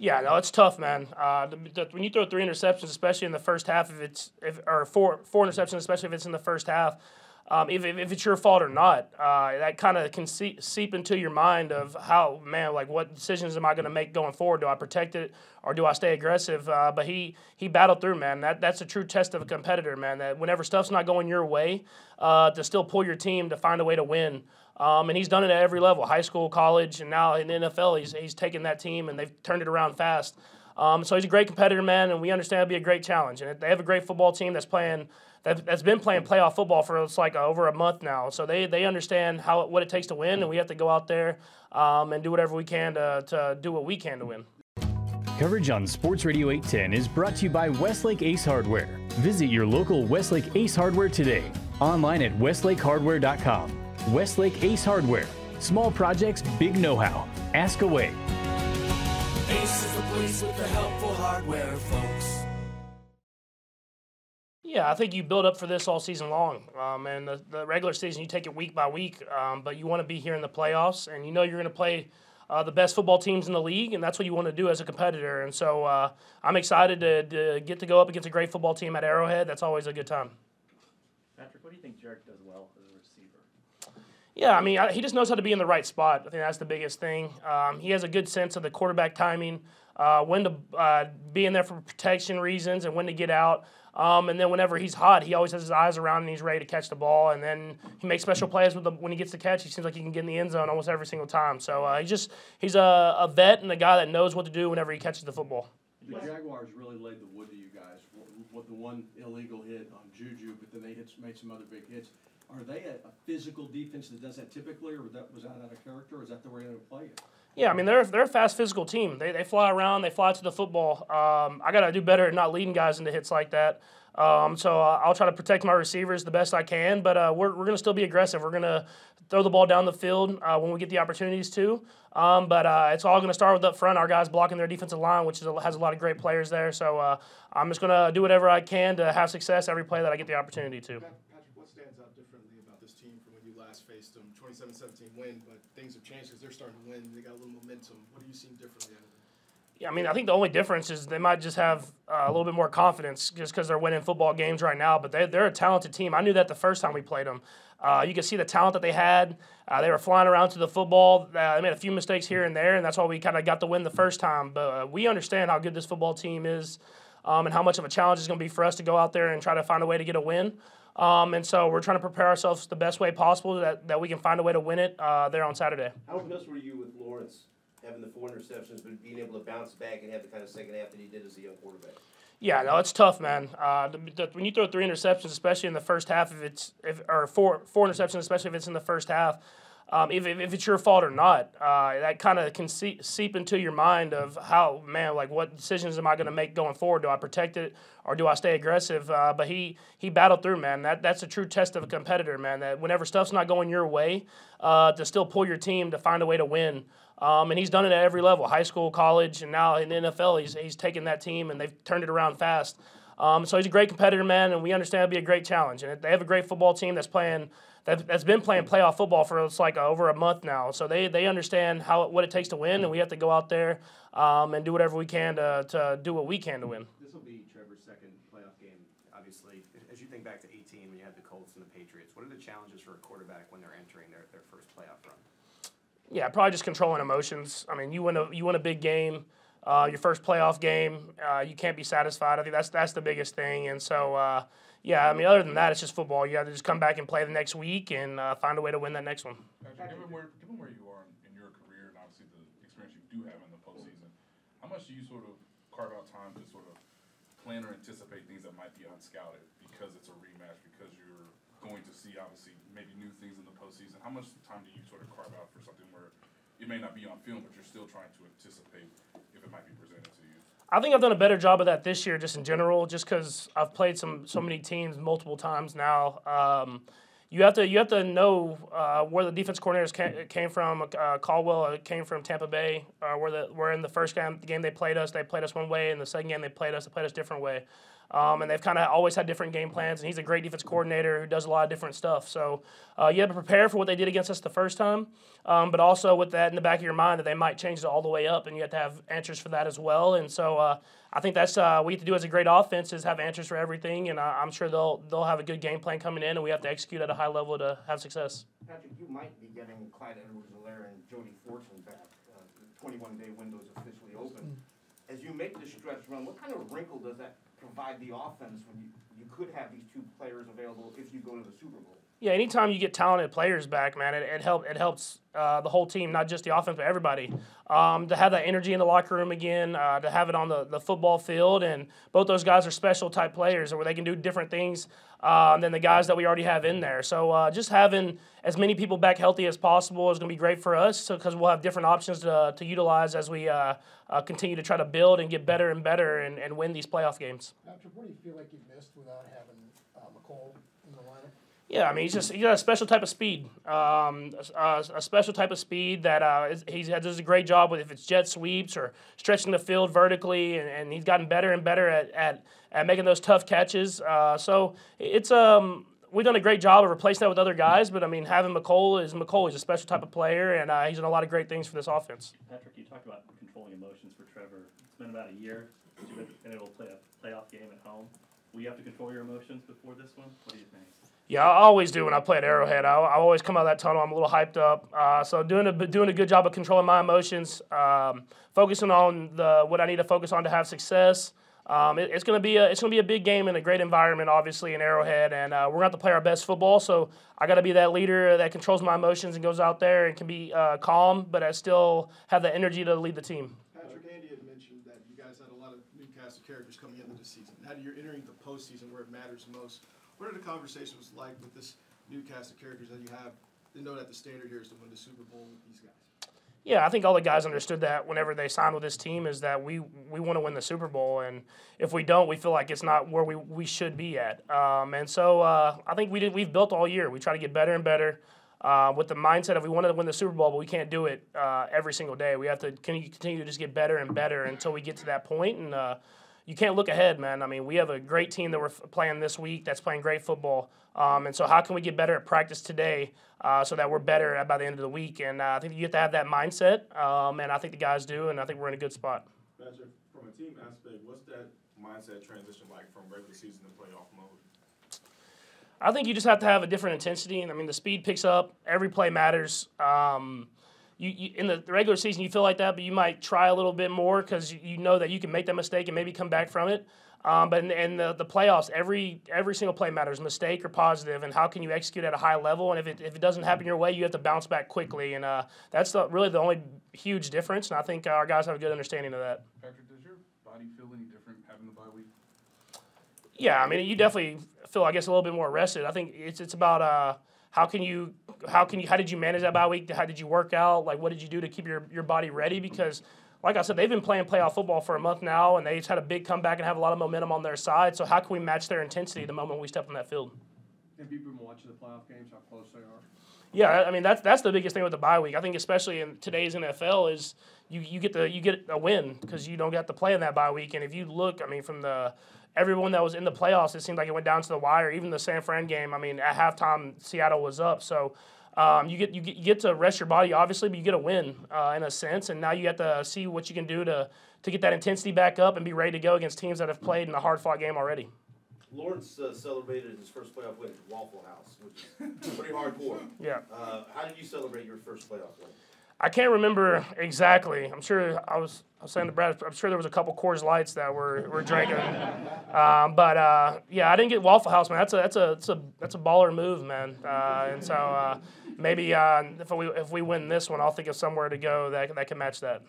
Yeah, no, it's tough, man. When you throw three interceptions, especially in the first half, or four interceptions, especially if it's in the first half, if it's your fault or not, that kind of can seep into your mind of how, man, like what decisions am I going to make going forward? Do I protect it or do I stay aggressive? But he battled through, man. That's a true test of a competitor, man. That whenever stuff's not going your way, to still pull your team to find a way to win. And he's done it at every level, high school, college, and now in the NFL, he's taken that team and they've turned it around fast. So he's a great competitor, man, and we understand it'll be a great challenge. And they have a great football team that's been playing playoff football for over a month now. So they understand what it takes to win, and we have to go out there and do whatever we can to do what we can to win. Coverage on Sports Radio 810 is brought to you by Westlake Ace Hardware. Visit your local Westlake Ace Hardware today. Online at westlakehardware.com. Westlake Ace Hardware. Small projects, big know-how. Ask away. Ace is the place with the helpful hardware, folks. Yeah, I think you build up for this all season long. And the regular season, you take it week by week. But you want to be here in the playoffs, and you know you're going to play the best football teams in the league, and that's what you want to do as a competitor. And so I'm excited to get to go up against a great football team at Arrowhead. That's always a good time. Patrick, what do you think Jarek does well as a receiver? Yeah, I mean, he just knows how to be in the right spot. I think that's the biggest thing. He has a good sense of the quarterback timing, when to be in there for protection reasons and when to get out. And then whenever he's hot, he always has his eyes around and he's ready to catch the ball. And then he makes special plays when he gets the catch. He seems like he can get in the end zone almost every single time. So he's a vet and a guy that knows what to do whenever he catches the football. The Jaguars really laid the wood to you guys with the one illegal hit on Juju, but then they made some other big hits. Are they a physical defense that does that typically, or was that out of character, or is that the way they're going to play it? Yeah, I mean, they're a fast, physical team. They fly around. They fly to the football. I got to do better at not leading guys into hits like that. So I'll try to protect my receivers the best I can, but we're going to still be aggressive. We're going to throw the ball down the field when we get the opportunities to. But it's all going to start with up front, our guys blocking their defensive line, which has a lot of great players there. So I'm just going to do whatever I can to have success every play that I get the opportunity to. Patrick, what stands out differently about this team from when you last faced them? 27-17 win, but things have changed because they're starting to win. They got a little momentum. What are you seeing differently out of them? Yeah, I mean, I think the only difference is they might just have a little bit more confidence just because they're winning football games right now. But they're a talented team. I knew that the first time we played them. You could see the talent that they had. They were flying around to the football. They made a few mistakes here and there, and that's why we kind of got the win the first time. But we understand how good this football team is and how much of a challenge it's going to be for us to go out there and try to find a way to get a win. And so we're trying to prepare ourselves the best way possible that we can find a way to win it there on Saturday. How impressed were you with Lawrence having the 4 interceptions but being able to bounce back and have the kind of second half that he did as a young quarterback? Yeah, no, it's tough, man. When you throw 3 interceptions, especially in the first half, or four interceptions, especially if it's in the first half, if it's your fault or not, that kind of can seep into your mind of how, man, like what decisions am I going to make going forward? Do I protect it or do I stay aggressive? But he battled through, man. That's a true test of a competitor, man. That whenever stuff's not going your way, to still pull your team to find a way to win. And he's done it at every level, high school, college, and now in the NFL, he's taken that team and they've turned it around fast. So he's a great competitor, man, and we understand it'll be a great challenge. And they have a great football team that's been playing playoff football for over a month now. So they understand what it takes to win, and we have to go out there and do whatever we can to do what we can to win. This will be Trevor's second playoff game, obviously. As you think back to 18 when you had the Colts and the Patriots, what are the challenges for a quarterback when they're entering their first playoff run? Yeah, probably just controlling emotions. I mean, you win a big game, your first playoff game. You can't be satisfied. I think that's the biggest thing. And so, yeah, I mean, other than that, it's just football. You have to just come back and play the next week and find a way to win that next one. Given where you are in your career and obviously the experience you do have in the postseason, how much do you sort of carve out time to sort of plan or anticipate things that might be unscouted because it's a rematch, because you're going to see obviously maybe new things in the postseason? How much time do you sort of carve out for something where it may not be on film, but you're still trying to anticipate if it might be presented to you? I think I've done a better job of that this year, just in general, just because I've played so many teams multiple times now. You have to know where the defense coordinators came from. Caldwell came from Tampa Bay, where in the first game they played us one way, and the second game they played us a different way. And they've kind of always had different game plans, and he's a great defense coordinator who does a lot of different stuff. So you have to prepare for what they did against us the first time, but also with that in the back of your mind that they might change it all the way up, and you have to have answers for that as well. And so I think that's what we have to do as a great offense is have answers for everything, and I'm sure they'll have a good game plan coming in, and we have to execute at a high level to have success. Patrick, you might be getting Clyde Edwards-Helaire and Jody Fortune back. The 21-day window is officially open. As you make this stretch run, what kind of wrinkle does that provide the offense when you could have these two players available if you go to the Super Bowl? Yeah, anytime you get talented players back, man, it helps the whole team, not just the offense, but everybody. To have that energy in the locker room again, to have it on the football field, and both those guys are special type players where they can do different things than the guys that we already have in there. So just having as many people back healthy as possible is going to be great for us because we'll have different options to utilize as we continue to try to build and get better and better and win these playoff games. Patrick, what do you feel like you missed without having McCall in the lineup? Yeah, I mean, he's got a special type of speed, a special type of speed that he does a great job with if it's jet sweeps or stretching the field vertically, and he's gotten better and better at making those tough catches. So it's we've done a great job of replacing that with other guys, but I mean, having McCall, he's a special type of player, and he's done a lot of great things for this offense. Patrick, you talked about controlling emotions for Trevor. It's been about a year since you've been able to play a playoff game at home. Will you have to control your emotions before this one? What do you think? Yeah, I always do when I play at Arrowhead. I always come out of that tunnel. I'm a little hyped up. So doing a good job of controlling my emotions, focusing on what I need to focus on to have success. It's going to be a big game in a great environment, obviously in Arrowhead, and we're going to have to play our best football. So I got to be that leader that controls my emotions and goes out there and can be calm, but I still have the energy to lead the team. Patrick, Andy had mentioned that you guys had a lot of new cast of characters coming into the season. Now you're entering the postseason where it matters most. What are the conversations like with this new cast of characters that you have to know that the standard here is to win the Super Bowl with these guys? Yeah, I think all the guys understood that whenever they signed with this team is that we want to win the Super Bowl, and if we don't, we feel like it's not where we should be at. And so I think we've built all year. We try to get better and better with the mindset of we wanted to win the Super Bowl, but we can't do it every single day. We have to continue to just get better and better until we get to that point, and you can't look ahead, man. I mean, we have a great team that we're playing this week that's playing great football. And so how can we get better at practice today so that we're better by the end of the week? And I think you have to have that mindset, and I think the guys do, and I think we're in a good spot. Patrick, from a team aspect, what's that mindset transition like from regular season to playoff mode? I think you just have to have a different intensity. And I mean, the speed picks up. Every play matters. You in the regular season, you feel like that, but you might try a little bit more because you know that you can make that mistake and maybe come back from it. But in the playoffs, every single play matters, mistake or positive, and how can you execute at a high level. And if it doesn't happen your way, you have to bounce back quickly. And that's really the only huge difference. And I think our guys have a good understanding of that. Patrick, does your body feel any different having the bye week? Yeah, I mean, you definitely feel, I guess, a little bit more rested. I think it's about how did you manage that bye week? How did you work out? Like, what did you do to keep your body ready? Because, like I said, they've been playing playoff football for a month now, and they've had a big comeback and have a lot of momentum on their side. So how can we match their intensity the moment we step on that field? Have you been watching the playoff games, how close they are? Yeah, I mean, that's the biggest thing with the bye week. I think especially in today's NFL is you get a win because you don't get to play in that bye week. And if you look, I mean, from everyone that was in the playoffs, it seemed like it went down to the wire. Even the San Fran game, I mean, at halftime, Seattle was up. So you get to rest your body, obviously, but you get a win in a sense. And now you have to see what you can do to get that intensity back up and be ready to go against teams that have played in a hard-fought game already. Lawrence celebrated his first playoff win at Waffle House, which is pretty hardcore. Yeah. How did you celebrate your first playoff win? I can't remember exactly. I'm sure I was saying to Brad, I'm sure there was a couple Coors Lights that we're drinking. But yeah, I didn't get Waffle House, man. That's a baller move, man. And so maybe if we win this one, I'll think of somewhere to go that can match that.